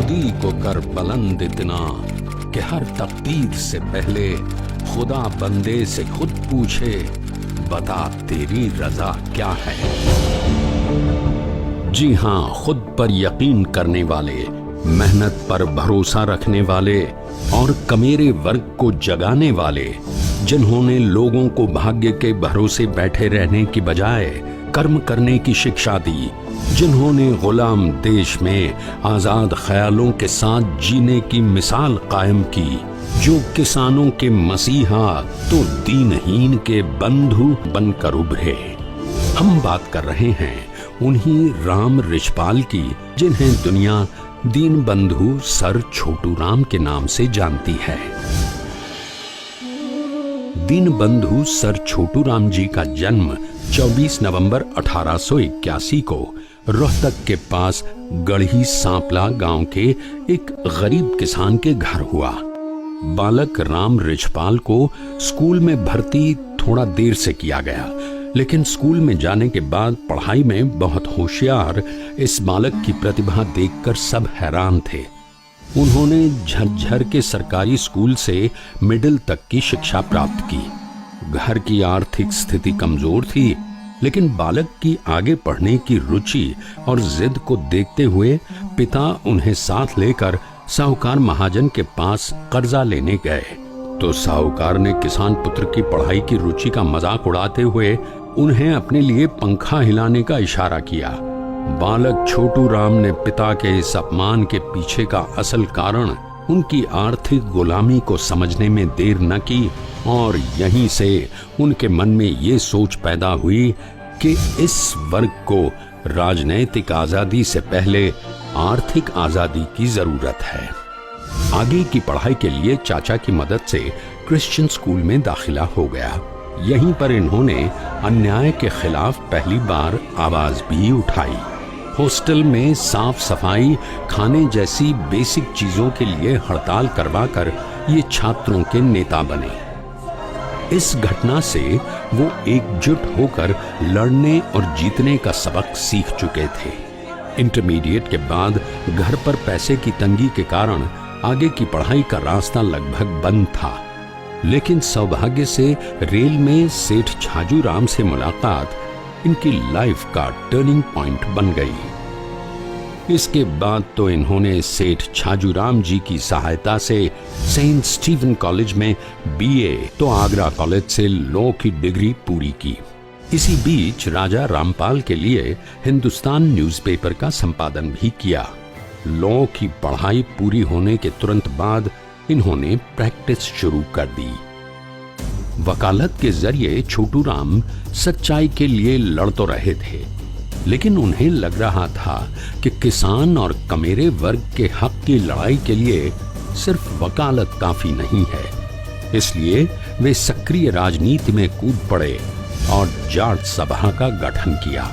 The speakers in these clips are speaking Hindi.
खुदी को कर बुलंद इतना कि हर तकदीर से पहले खुदा बंदे से खुद पूछे, बता तेरी रजा क्या है। जी हाँ, खुद पर यकीन करने वाले, मेहनत पर भरोसा रखने वाले और कमेरे वर्ग को जगाने वाले, जिन्होंने लोगों को भाग्य के भरोसे बैठे रहने की बजाय कर्म करने की शिक्षा दी, जिन्होंने गुलाम देश में आजाद ख्यालों के साथ जीने की मिसाल कायम की, जो किसानों के मसीहा तो दीनहीन के बंधु बनकर उभरे। हम बात कर रहे हैं उन्हीं राम रिछपाल की, जिन्हें दुनिया दीन बंधु सर छोटू राम के नाम से जानती है। दीन बंधु सर छोटू राम जी का जन्म 24 नवंबर 1881 को रोहतक के पास गढ़ी सांपला गांव के एक गरीब किसान के घर हुआ। बालक राम रिछपाल को स्कूल में भर्ती थोड़ा देर से किया गया, लेकिन स्कूल में जाने के बाद पढ़ाई में बहुत होशियार इस बालक की प्रतिभा देखकर सब हैरान थे। उन्होंने झज्जर के सरकारी स्कूल से मिडिल तक की शिक्षा प्राप्त की। घर की आर्थिक स्थिति कमजोर थी, लेकिन बालक की आगे पढ़ने की रुचि और जिद को देखते हुए पिता उन्हें साथ लेकर साहूकार महाजन के पास कर्जा लेने गए। तो साहूकार ने किसान पुत्र की पढ़ाई की रुचि का मजाक उड़ाते हुए उन्हें अपने लिए पंखा हिलाने का इशारा किया। बालक छोटू राम ने पिता के इस अपमान के पीछे का असल कारण उनकी आर्थिक गुलामी को समझने में देर न की, और यहीं से उनके मन में ये सोच पैदा हुई कि इस वर्ग को राजनैतिक आजादी से पहले आर्थिक आजादी की जरूरत है। आगे की पढ़ाई के लिए चाचा की मदद से क्रिश्चियन स्कूल में दाखिला हो गया। यहीं पर इन्होंने अन्याय के खिलाफ पहली बार आवाज भी उठाई। हॉस्टल में साफ सफाई, खाने जैसी बेसिक चीजों के लिए हड़ताल करवाकर ये छात्रों के नेता बने। इस घटना से वो एकजुट होकर लड़ने और जीतने का सबक सीख चुके थे। इंटरमीडिएट के बाद घर पर पैसे की तंगी के कारण आगे की पढ़ाई का रास्ता लगभग बंद था, लेकिन सौभाग्य से रेल में सेठ छाजू राम से मुलाकात इनकी लाइफ का टर्निंग पॉइंट बन गई। इसके बाद तो इन्होंने सेठ छाजूराम जी की सहायता से सेंट स्टीवन कॉलेज में बीए, तो आगरा कॉलेज से लॉ की डिग्री पूरी की। इसी बीच राजा रामपाल के लिए हिंदुस्तान न्यूज़पेपर का संपादन भी किया। लॉ की पढ़ाई पूरी होने के तुरंत बाद इन्होंने प्रैक्टिस शुरू कर दी। वकालत के जरिए छोटू राम सच्चाई के लिए लड़ तो रहे थे, लेकिन उन्हें लग रहा था कि किसान और कमेरे वर्ग के हक की लड़ाई के लिए सिर्फ वकालत काफी नहीं है। इसलिए वे सक्रिय राजनीति में कूद पड़े और जाट सभा का गठन किया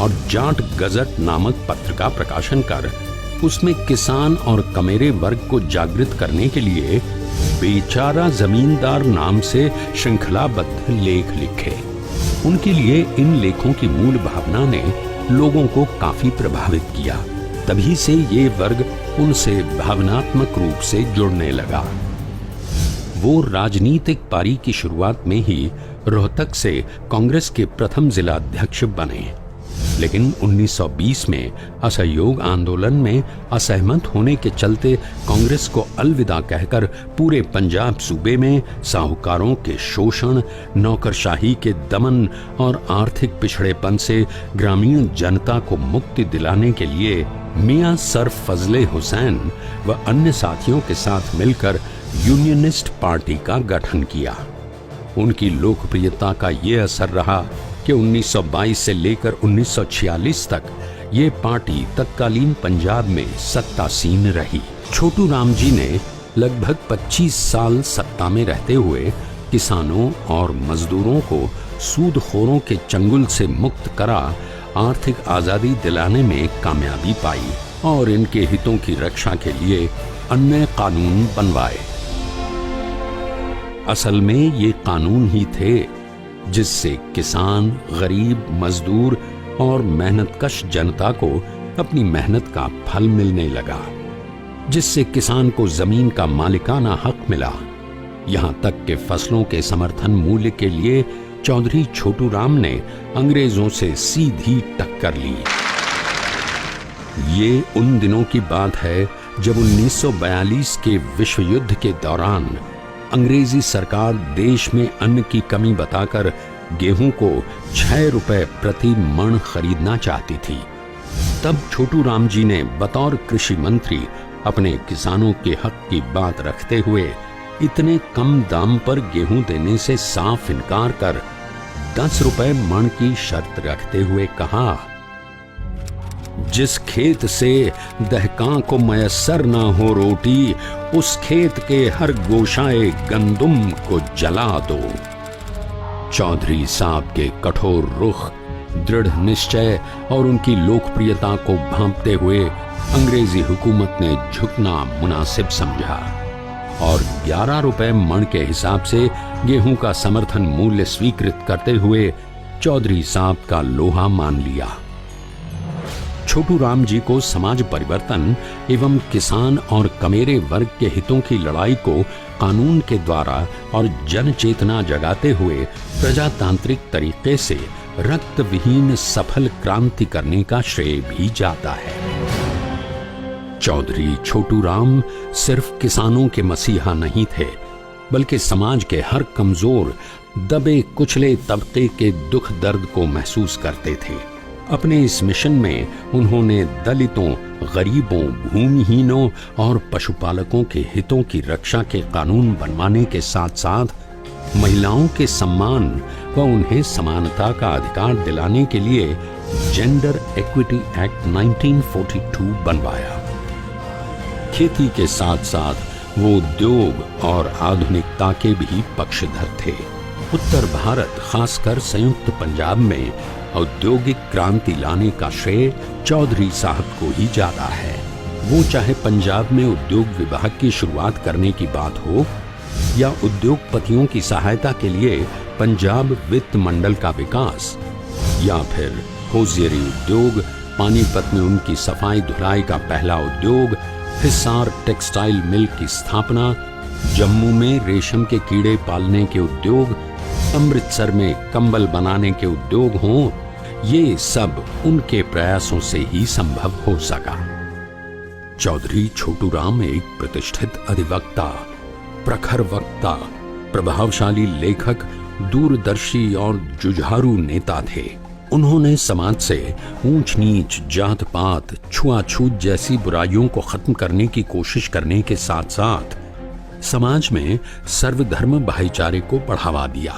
और जाट गजट नामक पत्र का प्रकाशन कर उसमें किसान और कमेरे वर्ग को जागृत करने के लिए बेचारा जमींदार नाम से श्रृंखलाबद्ध लेख लिखे। उनके लिए इन लेखों की मूल भावना ने लोगों को काफी प्रभावित किया। तभी से ये वर्ग उनसे भावनात्मक रूप से जुड़ने लगा। वो राजनीतिक पारी की शुरुआत में ही रोहतक से कांग्रेस के प्रथम जिला अध्यक्ष बने, लेकिन 1920 में असहयोग आंदोलन में असहमत होने के चलते कांग्रेस को अलविदा कहकर पूरे पंजाब सूबे में साहूकारों के शोषण, नौकरशाही के दमन और आर्थिक पिछड़ेपन से ग्रामीण जनता को मुक्ति दिलाने के लिए मियां सर फजले हुसैन व अन्य साथियों के साथ मिलकर यूनियनिस्ट पार्टी का गठन किया। उनकी लोकप्रियता का ये असर रहा कि 1922 से लेकर 1946 तक ये पार्टी तत्कालीन पंजाब में सत्तासीन रही। छोटू राम जी ने लगभग 25 साल सत्ता में रहते हुए किसानों और मजदूरों को सूदखोरों के चंगुल से मुक्त करा, आर्थिक आजादी दिलाने में कामयाबी पाई और इनके हितों की रक्षा के लिए अन्य कानून बनवाए। असल में ये कानून ही थे जिससे किसान, गरीब, मजदूर और मेहनतकश जनता को अपनी मेहनत का फल मिलने लगा। जिससे किसान को जमीन का मालिकाना हक मिला। यहां तक कि फसलों के समर्थन मूल्य के लिए चौधरी छोटू राम ने अंग्रेजों से सीधी टक्कर ली। ये उन दिनों की बात है जब 1942 के विश्व युद्ध के दौरान अंग्रेजी सरकार देश में अन्न की कमी बताकर गेहूं को 6 रुपए प्रति मण खरीदना चाहती थी। तब छोटू राम जी ने बतौर कृषि मंत्री अपने किसानों के हक की बात रखते हुए इतने कम दाम पर गेहूं देने से साफ इनकार कर 10 रुपए मण की शर्त रखते हुए कहा, जिस खेत से दहकां को मयस्सर ना हो रोटी, उस खेत के हर गोशाए गंदुम को जला दो। चौधरी साहब के कठोर रुख, दृढ़ निश्चय और उनकी लोकप्रियता को भांपते हुए अंग्रेजी हुकूमत ने झुकना मुनासिब समझा और 11 रुपए मण के हिसाब से गेहूं का समर्थन मूल्य स्वीकृत करते हुए चौधरी साहब का लोहा मान लिया। छोटू राम जी को समाज परिवर्तन एवं किसान और कमेरे वर्ग के हितों की लड़ाई को कानून के द्वारा और जन चेतना जगाते हुए प्रजातांत्रिक तरीके से रक्त विहीन सफल क्रांति करने का श्रेय भी जाता है। चौधरी छोटू राम सिर्फ किसानों के मसीहा नहीं थे, बल्कि समाज के हर कमजोर दबे कुचले तबके के दुख दर्द को महसूस करते थे। अपने इस मिशन में उन्होंने दलितों, गरीबों, भूमिहीनों और पशुपालकों के हितों की रक्षा के कानून बनवाने के साथ साथ महिलाओं के सम्मान व उन्हें समानता का अधिकार दिलाने के लिए जेंडर इक्विटी एक्ट 1942 बनवाया। खेती के साथ साथ वो उद्योग और आधुनिकता के भी पक्षधर थे। उत्तर भारत, खासकर संयुक्त पंजाब में औद्योगिक क्रांति लाने का श्रेय चौधरी साहब को ही जाता है। वो चाहे पंजाब में उद्योग विभाग की शुरुआत करने की बात हो या उद्योगपतियों की सहायता के लिए पंजाब वित्त मंडल का विकास, या फिर होजियरी उद्योग, पानीपत में उनकी सफाई धुलाई का पहला उद्योग, हिसार टेक्सटाइल मिल की स्थापना, जम्मू में रेशम के कीड़े पालने के उद्योग, अमृतसर में कंबल बनाने के उद्योग हों, ये सब उनके प्रयासों से ही संभव हो सका। चौधरी छोटू राम एक प्रतिष्ठित अधिवक्ता, प्रखर वक्ता, प्रभावशाली लेखक, दूरदर्शी और जुझारू नेता थे। उन्होंने समाज से ऊंच नीच, जात पात, छुआछूत जैसी बुराइयों को खत्म करने की कोशिश करने के साथ साथ समाज में सर्वधर्म भाईचारे को बढ़ावा दिया।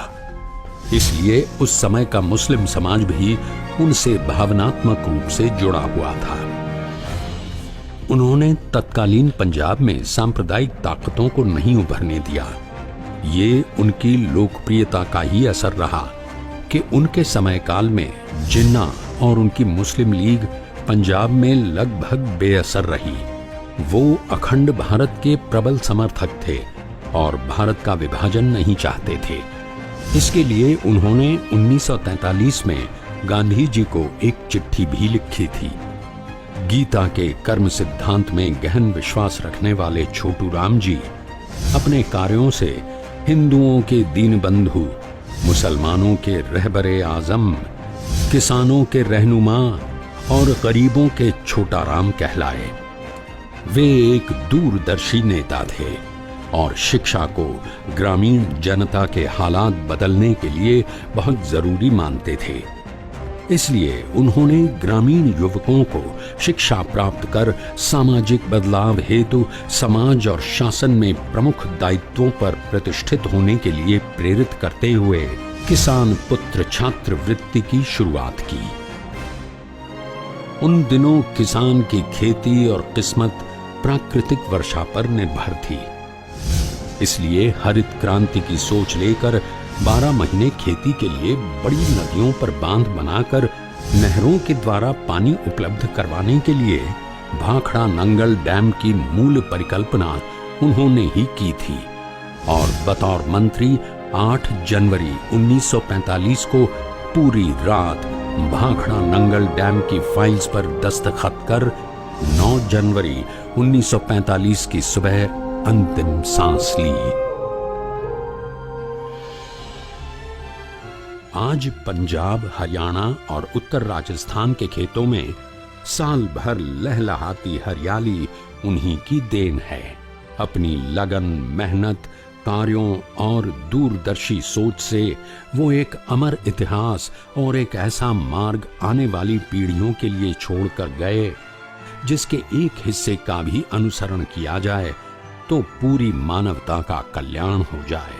इसलिए उस समय का मुस्लिम समाज भी उनसे भावनात्मक रूप से जुड़ा हुआ था। उन्होंने तत्कालीन पंजाब में सांप्रदायिक ताकतों को नहीं उभरने दिया। ये उनकी लोकप्रियता का ही असर रहा कि उनके समय काल में जिन्ना और उनकी मुस्लिम लीग पंजाब में लगभग बेअसर रही। वो अखंड भारत के प्रबल समर्थक थे और भारत का विभाजन नहीं चाहते थे। इसके लिए उन्होंने 1943 में गांधी जी को एक चिट्ठी भी लिखी थी। गीता के कर्म सिद्धांत में गहन विश्वास रखने वाले छोटू राम जी अपने कार्यों से हिंदुओं के दीनबंधु, मुसलमानों के रहबरे आजम, किसानों के रहनुमा और गरीबों के छोटा राम कहलाए। वे एक दूरदर्शी नेता थे और शिक्षा को ग्रामीण जनता के हालात बदलने के लिए बहुत जरूरी मानते थे। इसलिए उन्होंने ग्रामीण युवकों को शिक्षा प्राप्त कर सामाजिक बदलाव हेतु समाज और शासन में प्रमुख दायित्वों पर प्रतिष्ठित होने के लिए प्रेरित करते हुए किसान पुत्र छात्रवृत्ति की शुरुआत की। उन दिनों किसान की खेती और किस्मत प्राकृतिक वर्षा पर निर्भर थी। इसलिए हरित क्रांति की सोच लेकर 12 महीने खेती के लिए बड़ी नदियों पर बांध बनाकर नहरों के द्वारा पानी उपलब्ध करवाने के लिए भाखड़ा नंगल डैम की मूल परिकल्पना उन्होंने ही की थी और बतौर मंत्री 8 जनवरी 1945 को पूरी रात भाखड़ा नंगल डैम की फाइल्स पर दस्तखत कर 9 जनवरी 1945 की सुबह अंतिम सांस ली। आज पंजाब, हरियाणा और उत्तर राजस्थान के खेतों में साल भर लहलहाती हरियाली उन्हीं की देन है। अपनी लगन, मेहनत, कार्यों और दूरदर्शी सोच से वो एक अमर इतिहास और एक ऐसा मार्ग आने वाली पीढ़ियों के लिए छोड़कर गए जिसके एक हिस्से का भी अनुसरण किया जाए तो पूरी मानवता का कल्याण हो जाए।